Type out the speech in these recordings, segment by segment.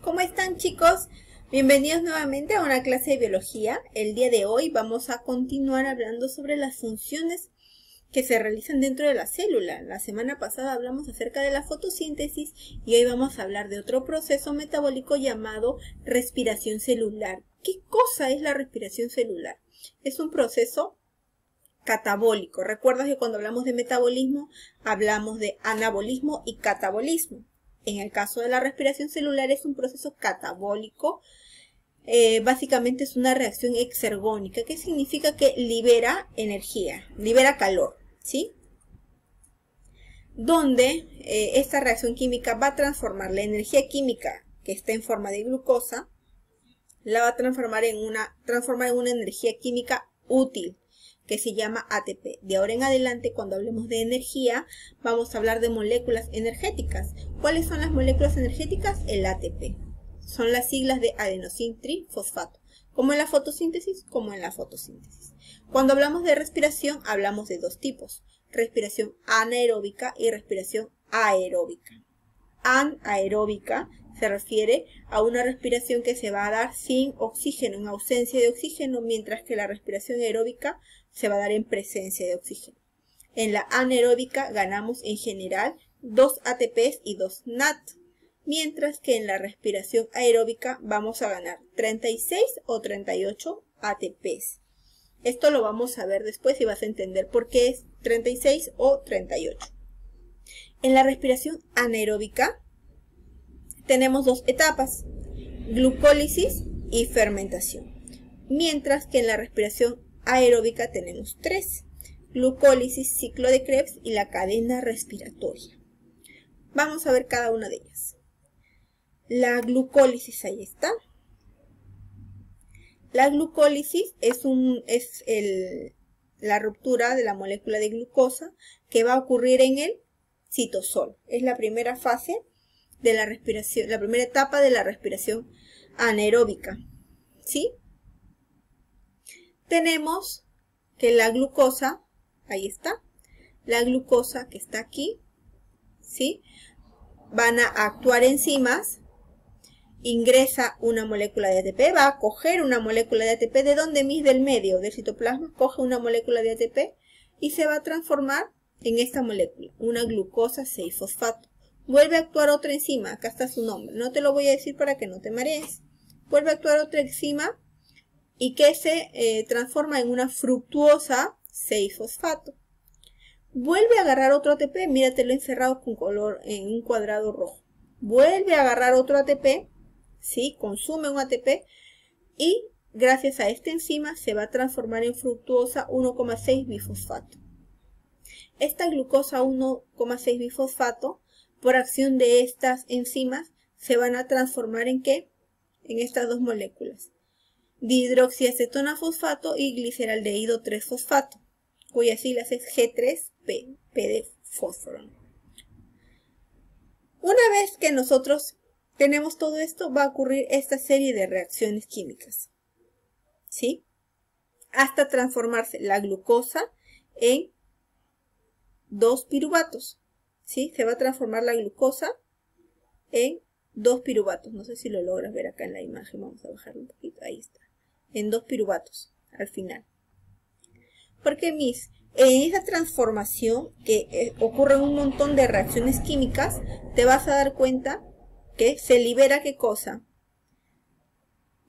¿Cómo están, chicos? Bienvenidos nuevamente a una clase de biología. El día de hoy vamos a continuar hablando sobre las funciones que se realizan dentro de la célula. La semana pasada hablamos acerca de la fotosíntesis y hoy vamos a hablar de otro proceso metabólico llamado respiración celular. ¿Qué cosa es la respiración celular? Es un proceso catabólico. Recuerda que cuando hablamos de metabolismo hablamos de anabolismo y catabolismo. En el caso de la respiración celular es un proceso catabólico. Básicamente es una reacción exergónica, que significa que libera energía, libera calor, ¿sí? Donde esta reacción química va a transformar la energía química que está en forma de glucosa, la va a transformar en una energía química útil, que se llama ATP. De ahora en adelante, cuando hablemos de energía, vamos a hablar de moléculas energéticas. ¿Cuáles son las moléculas energéticas? El ATP. Son las siglas de adenosín trifosfato, como en la fotosíntesis, Cuando hablamos de respiración, hablamos de dos tipos: respiración anaeróbica y respiración aeróbica. Anaeróbica se refiere a una respiración que se va a dar sin oxígeno, en ausencia de oxígeno, mientras que la respiración aeróbica se va a dar en presencia de oxígeno. En la anaeróbica ganamos en general 2 ATPs y 2 NAT, mientras que en la respiración aeróbica vamos a ganar 36 o 38 ATPs. Esto lo vamos a ver después y vas a entender por qué es 36 o 38. En la respiración anaeróbica tenemos dos etapas: glucólisis y fermentación. Mientras que en la respiración aeróbica tenemos 3: glucólisis, ciclo de Krebs y la cadena respiratoria. Vamos a ver cada una de ellas. La glucólisis, ahí está. La glucólisis es la ruptura de la molécula de glucosa que va a ocurrir en el citosol. Es la primera fase de la respiración, la primera etapa de la respiración anaeróbica, ¿sí? Tenemos que la glucosa, ahí está, la glucosa que está aquí, ¿sí? Van a actuar enzimas, ingresa una molécula de ATP, va a coger una molécula de ATP, ¿de dónde? Del medio del citoplasma, coge una molécula de ATP y se va a transformar en esta molécula, una glucosa 6-fosfato. Vuelve a actuar otra enzima, acá está su nombre, no te lo voy a decir para que no te marees. Vuelve a actuar otra enzima y que se transforma en una fructuosa 6-fosfato. Vuelve a agarrar otro ATP, míratelo encerrado con color en un cuadrado rojo. Vuelve a agarrar otro ATP, ¿sí? Consume un ATP y gracias a esta enzima se va a transformar en fructuosa 1,6 bifosfato. Esta glucosa 1,6 bifosfato, por acción de estas enzimas, se van a transformar ¿en qué? En estas dos moléculas: dihidroxiacetona fosfato y gliceraldehído 3-fosfato, cuyas siglas es G3P, P de fósforo. Una vez que nosotros tenemos todo esto, va a ocurrir esta serie de reacciones químicas, ¿sí? Hasta transformarse la glucosa en 2 piruvatos, ¿sí? Se va a transformar la glucosa en 2 piruvatos. No sé si lo logras ver acá en la imagen. Vamos a bajarlo un poquito. Ahí está. En 2 piruvatos al final. Porque, en esa transformación que ocurren un montón de reacciones químicas, te vas a dar cuenta que se libera ¿qué cosa?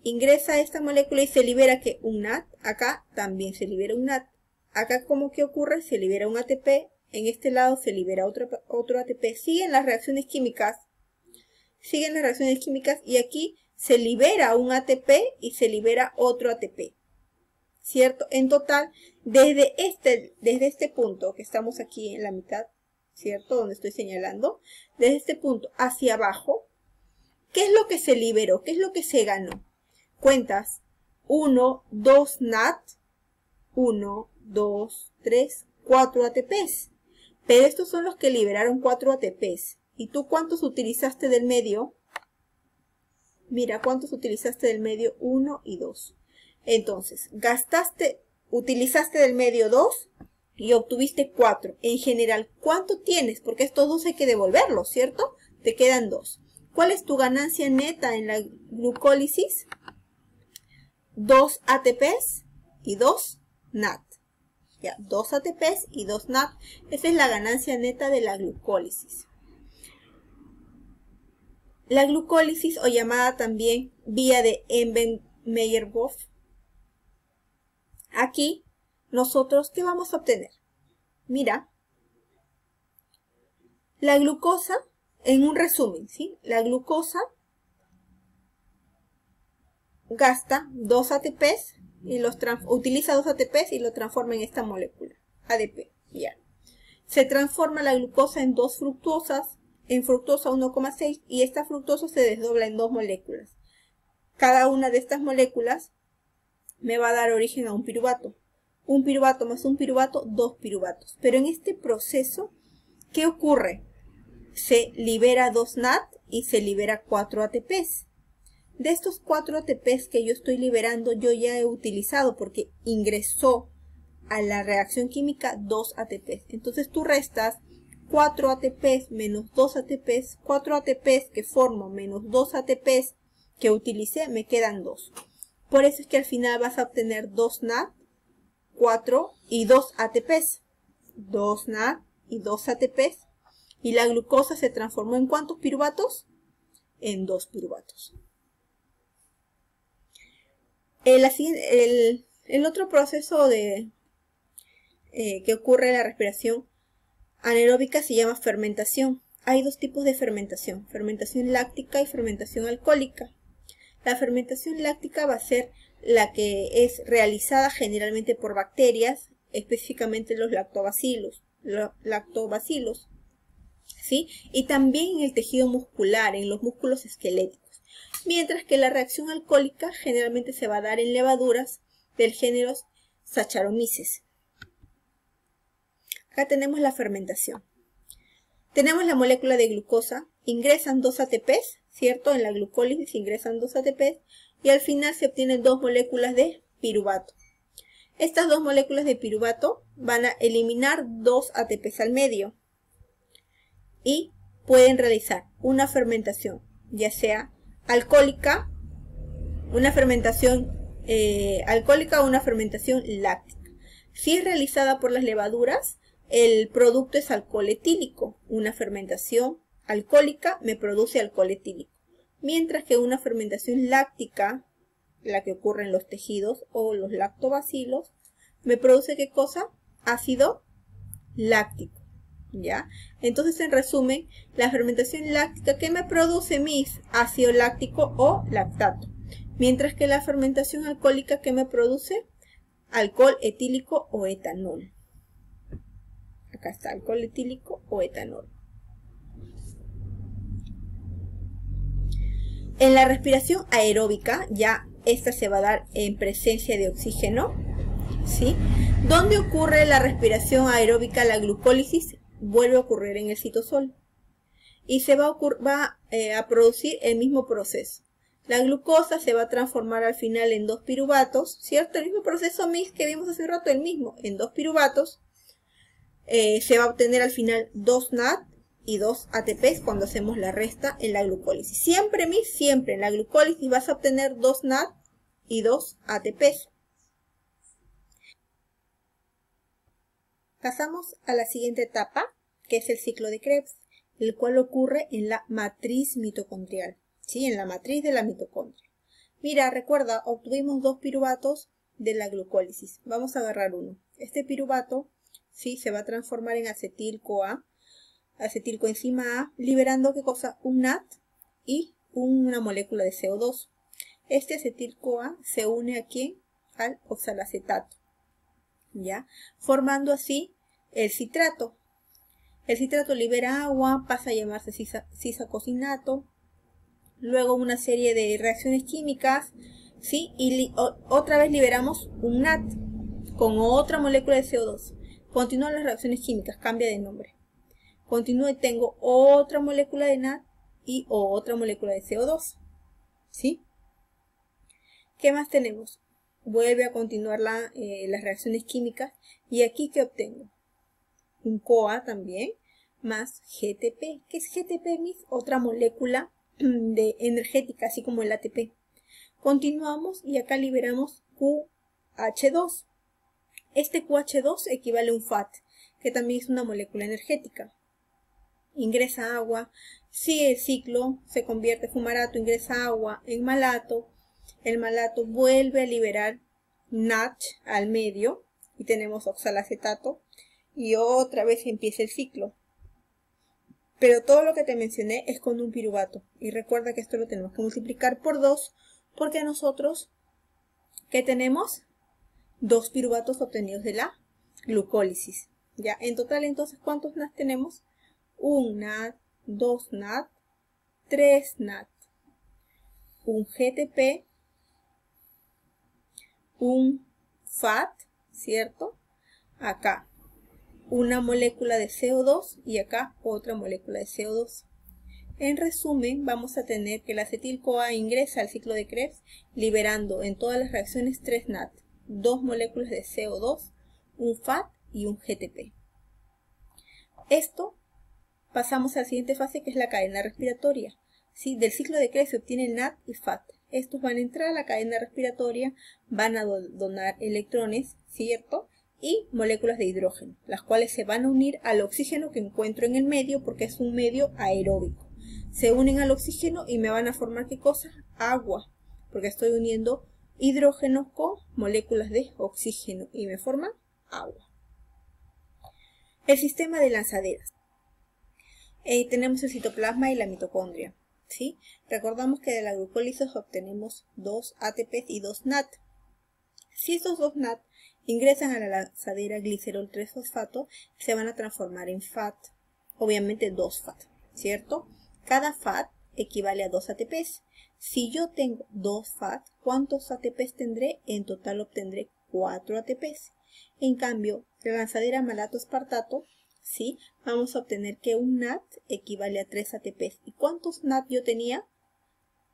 Ingresa esta molécula y se libera que un NAT. Acá también se libera un NAT. Acá, ¿cómo que ocurre? Se libera un ATP. En este lado se libera otro ATP. Siguen las reacciones químicas. Y aquí se libera un ATP y se libera otro ATP. ¿Cierto? En total, desde este punto que estamos aquí en la mitad, ¿cierto? Donde estoy señalando, desde este punto hacia abajo, ¿qué es lo que se liberó? ¿Qué es lo que se ganó? Cuentas: 1, 2 NAT, 1, 2, 3, 4 ATPs. Pero estos son los que liberaron 4 ATPs. ¿Y tú cuántos utilizaste del medio? Mira, ¿cuántos utilizaste del medio? 1 y 2. Entonces, utilizaste del medio 2 y obtuviste 4. En general, ¿cuánto tienes? Porque estos 2 hay que devolverlos, ¿cierto? Te quedan 2. ¿Cuál es tu ganancia neta en la glucólisis? 2 ATPs y 2 NAD. Ya, 2 ATPs y 2 NAD. Esa es la ganancia neta de la glucólisis. La glucólisis, o llamada también vía de Embden-Meyerhof. Aquí, nosotros, ¿qué vamos a obtener? Mira, la glucosa, en un resumen, ¿sí? La glucosa gasta 2 ATPs y utiliza 2 ATPs y lo transforma en esta molécula, ADP. Ya. Se transforma la glucosa en dos fructosas, en fructosa 1,6, y esta fructosa se desdobla en dos moléculas. Cada una de estas moléculas me va a dar origen a un piruvato. Un piruvato más un piruvato, 2 piruvatos. Pero en este proceso, ¿qué ocurre? Se libera 2 NAD y se libera 4 ATPs. De estos 4 ATPs que yo estoy liberando, yo ya he utilizado porque ingresó a la reacción química 2 ATPs. Entonces tú restas 4 ATPs menos 2 ATPs, 4 ATPs que formo menos 2 ATPs que utilicé, me quedan 2. Por eso es que al final vas a obtener 2 NAD, 4 y 2 ATPs. 2 NAD y 2 ATPs. Y la glucosa se transformó ¿en cuántos piruvatos? En 2 piruvatos. El otro proceso que ocurre en la respiración anaeróbica se llama fermentación. Hay dos tipos de fermentación: fermentación láctica y fermentación alcohólica. La fermentación láctica va a ser la que es realizada generalmente por bacterias, específicamente los lactobacilos, ¿sí? Y también en el tejido muscular, en los músculos esqueléticos. Mientras que la reacción alcohólica generalmente se va a dar en levaduras del género Saccharomyces. Acá tenemos la fermentación. Tenemos la molécula de glucosa, ingresan 2 ATPs, ¿cierto? En la glucólisis ingresan 2 ATPs y al final se obtienen 2 moléculas de piruvato. Estas 2 moléculas de piruvato van a eliminar 2 ATPs al medio y pueden realizar una fermentación, ya sea alcohólica, una fermentación alcohólica o una fermentación láctica. Si es realizada por las levaduras, el producto es alcohol etílico. Una fermentación alcohólica me produce alcohol etílico. Mientras que una fermentación láctica, la que ocurre en los tejidos o los lactobacilos, me produce ¿qué cosa? Ácido láctico. ¿Ya? Entonces, en resumen, la fermentación láctica, ¿qué me produce mis? Ácido láctico o lactato. Mientras que la fermentación alcohólica, ¿qué me produce? Alcohol etílico o etanol. Acá está, alcohol etílico o etanol. En la respiración aeróbica, ya esta se va a dar en presencia de oxígeno, ¿sí? ¿Dónde ocurre la respiración aeróbica? La glucólisis vuelve a ocurrir en el citosol y se va a producir el mismo proceso. La glucosa se va a transformar al final en 2 piruvatos, ¿cierto? El mismo proceso mix que vimos hace un rato, el mismo, en 2 piruvatos. Se va a obtener al final 2 NAD y 2 ATPs cuando hacemos la resta en la glucólisis. Siempre en la glucólisis vas a obtener 2 NAD y 2 ATPs. Pasamos a la siguiente etapa, que es el ciclo de Krebs, el cual ocurre en la matriz mitocondrial, ¿sí? En la matriz de la mitocondria. Mira, recuerda, obtuvimos 2 piruvatos de la glucólisis. Vamos a agarrar uno. Este piruvato, ¿sí? Se va a transformar en acetil-CoA, acetilcoenzima A, liberando ¿qué cosa? Un NAD y una molécula de CO2. Este acetil-CoA se une aquí al oxalacetato, ¿ya? Formando así el citrato. El citrato libera agua, pasa a llamarse cisacosinato, luego una serie de reacciones químicas, ¿sí? Y otra vez liberamos un NAD con otra molécula de CO2. Continúan las reacciones químicas, cambia de nombre. Continúo y tengo otra molécula de NAD y otra molécula de CO2, ¿sí? ¿Qué más tenemos? Vuelve a continuar las reacciones químicas y aquí ¿qué obtengo? Un CoA también más GTP. ¿Qué es GTP, mis? Otra molécula energética, así como el ATP. Continuamos y acá liberamos QH2. Este QH2 equivale a un FAT, que también es una molécula energética. Ingresa agua, sigue el ciclo, se convierte en fumarato, ingresa agua en malato. El malato vuelve a liberar NaCH al medio y tenemos oxalacetato y otra vez empieza el ciclo. Pero todo lo que te mencioné es con un piruvato. Y recuerda que esto lo tenemos que multiplicar por 2 porque nosotros, ¿qué tenemos? 2 piruvatos obtenidos de la glucólisis. ¿Ya? En total, entonces, ¿cuántos NAT tenemos? 1 NAT, 2 NAT, 3 NAT, un GTP, un FAT, ¿cierto? Acá una molécula de CO2 y acá otra molécula de CO2. En resumen, vamos a tener que el acetil-CoA ingresa al ciclo de Krebs liberando en todas las reacciones 3 NAT, 2 moléculas de CO2, un FAT y un GTP. Esto pasamos a la siguiente fase, que es la cadena respiratoria. ¿Sí? Del ciclo de Krebs se obtiene NAT y FAT. Estos van a entrar a la cadena respiratoria, van a donar electrones, ¿cierto? Y moléculas de hidrógeno, las cuales se van a unir al oxígeno que encuentro en el medio porque es un medio aeróbico. Se unen al oxígeno y me van a formar ¿qué cosa? Agua, porque estoy uniendo hidrógeno con moléculas de oxígeno y me forman agua. El sistema de lanzaderas. Tenemos el citoplasma y la mitocondria, ¿sí? Recordamos que de la glucólisis obtenemos 2 ATP y 2 NAT. Si esos 2 NAT ingresan a la lanzadera glicerol 3-fosfato, se van a transformar en FAT, obviamente 2 FAT, ¿cierto? Cada FAT equivale a 2 ATPs. Si yo tengo 2 FAT, ¿cuántos ATPs tendré? En total obtendré 4 ATPs. En cambio, la lanzadera malato-aspartato, ¿sí? Vamos a obtener que un NAT equivale a 3 ATPs. ¿Y cuántos NAT yo tenía?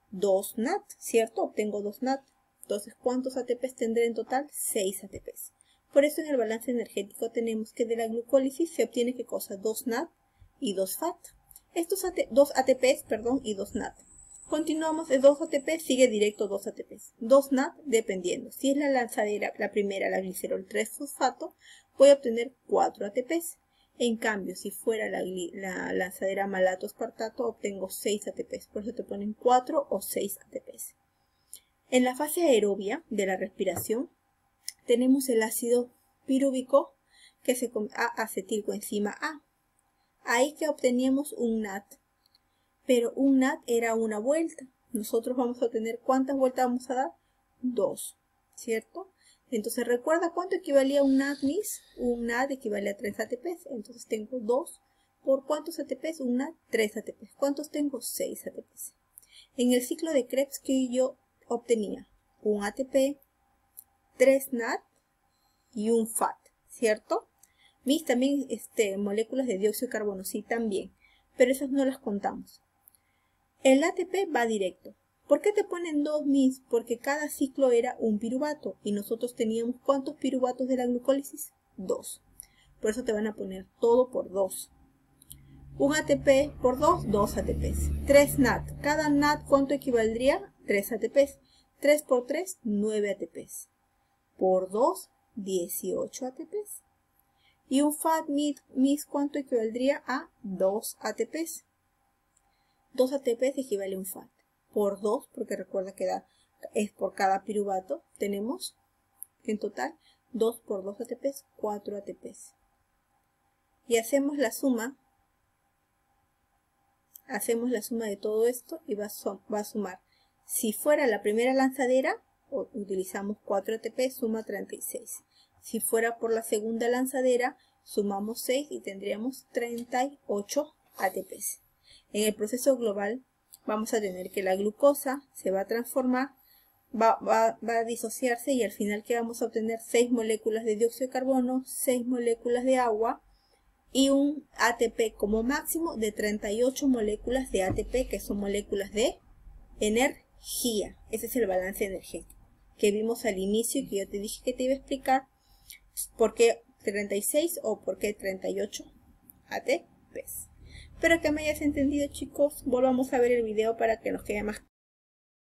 2 NAT, ¿cierto? Obtengo 2 NAT. Entonces, ¿cuántos ATPs tendré en total? 6 ATPs. Por eso en el balance energético tenemos que de la glucólisis se obtiene ¿qué cosa? 2 NAT y 2 FAT. Estos 2 ATPs, perdón, y 2 NAT. Continuamos, de 2 ATP sigue directo 2 ATPs. 2 NAT dependiendo. Si es la lanzadera, la primera, la glicerol 3-fosfato, voy a obtener 4 ATPs. En cambio, si fuera la lanzadera malato-aspartato, obtengo 6 ATPs. Por eso te ponen 4 o 6 ATPs. En la fase aerobia de la respiración, tenemos el ácido pirúvico que se come a acetilcoenzima A. Ahí que obteníamos un NAT. Pero un NAT era una vuelta. Nosotros vamos a obtener, ¿cuántas vueltas vamos a dar? 2, ¿cierto? Entonces, ¿recuerda cuánto equivalía un NAT, Miss? Un NAT equivale a 3 ATPs. Entonces, tengo 2. ¿Por cuántos ATPs? Un NAT, 3 ATPs. ¿Cuántos tengo? 6 ATPs. En el ciclo de Krebs que yo obtenía un ATP, 3 NAT y un FAT, ¿cierto? Mis también moléculas de dióxido de carbono, sí, también, pero esas no las contamos. El ATP va directo. ¿Por qué te ponen 2 mis? Porque cada ciclo era un piruvato y nosotros teníamos ¿cuántos piruvatos de la glucólisis? 2. Por eso te van a poner todo por 2. Un ATP por 2, 2 ATPs. 3 NAT. Cada NAT, ¿cuánto equivaldría? 3 ATPs. 3 por 3, 9 ATPs. Por 2, 18 ATPs. Y un FAT mis, ¿cuánto equivaldría a 2 ATPs? 2 ATPs equivale a un FAT. Por 2, porque recuerda que es por cada piruvato, tenemos en total 2 por 2 ATPs, 4 ATPs. Y hacemos la suma. Hacemos la suma de todo esto y va a sumar. Si fuera la primera lanzadera, utilizamos 4 ATP, suma 36. Si fuera por la segunda lanzadera, sumamos 6 y tendríamos 38 ATPs. En el proceso global vamos a tener que la glucosa se va a transformar, va a disociarse y al final que vamos a obtener 6 moléculas de dióxido de carbono, 6 moléculas de agua y un ATP como máximo de 38 moléculas de ATP, que son moléculas de energía. Ese es el balance energético que vimos al inicio y que yo te dije que te iba a explicar por qué 36 o por qué 38 ATPs. Espero que me hayas entendido, chicos. Volvamos a ver el video para que nos quede más